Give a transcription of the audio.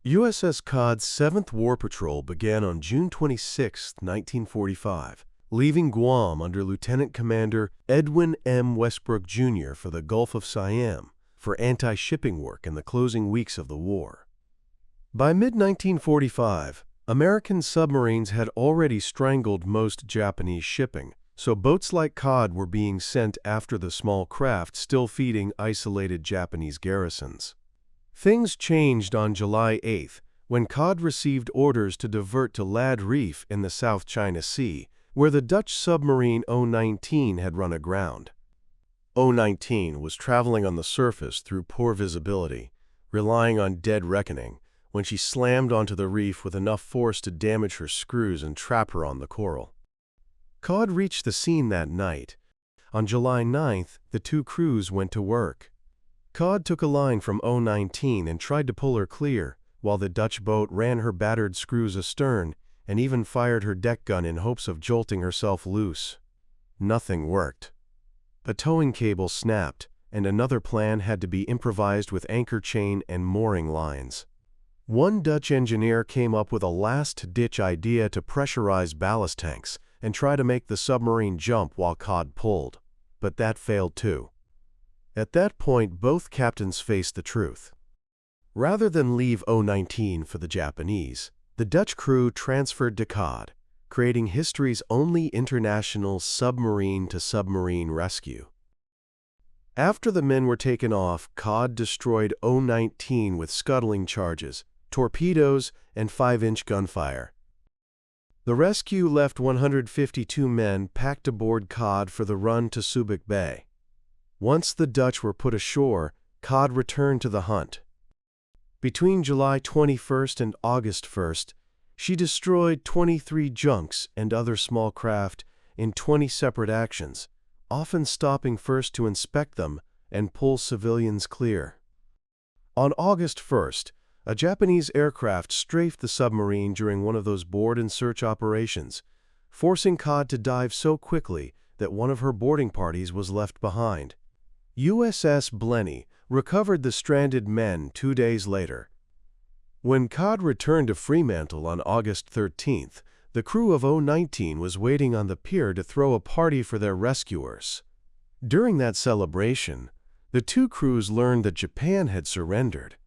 USS Cod's 7th War Patrol began on June 26, 1945, leaving Guam under Lieutenant Commander Edwin M. Westbrook, Jr. for the Gulf of Siam for anti-shipping work in the closing weeks of the war. By mid-1945, American submarines had already strangled most Japanese shipping, so boats like Cod were being sent after the small craft still feeding isolated Japanese garrisons. Things changed on July 8 when Cod received orders to divert to Ladd Reef in the South China Sea, where the Dutch submarine O-19 had run aground. O-19 was traveling on the surface through poor visibility, relying on dead reckoning, when she slammed onto the reef with enough force to damage her screws and trap her on the coral. Cod reached the scene that night. On July 9th, the two crews went to work. Cod took a line from O-19 and tried to pull her clear, while the Dutch boat ran her battered screws astern and even fired her deck gun in hopes of jolting herself loose. Nothing worked. A towing cable snapped, and another plan had to be improvised with anchor chain and mooring lines. One Dutch engineer came up with a last-ditch idea to pressurize ballast tanks and try to make the submarine jump while Cod pulled, but that failed too. At that point, both captains faced the truth. Rather than leave O-19 for the Japanese, the Dutch crew transferred to Cod, creating history's only international submarine-to-submarine rescue. After the men were taken off, Cod destroyed O-19 with scuttling charges, torpedoes, and 5-inch gunfire. The rescue left 152 men packed aboard Cod for the run to Subic Bay. Once the Dutch were put ashore, Cod returned to the hunt. Between July 21st and August 1st, she destroyed 23 junks and other small craft in 20 separate actions, often stopping first to inspect them and pull civilians clear. On August 1st, a Japanese aircraft strafed the submarine during one of those board and search operations, forcing Cod to dive so quickly that one of her boarding parties was left behind. USS Blenny recovered the stranded men 2 days later. When Cod returned to Fremantle on August 13th, the crew of O-19 was waiting on the pier to throw a party for their rescuers. During that celebration, the two crews learned that Japan had surrendered,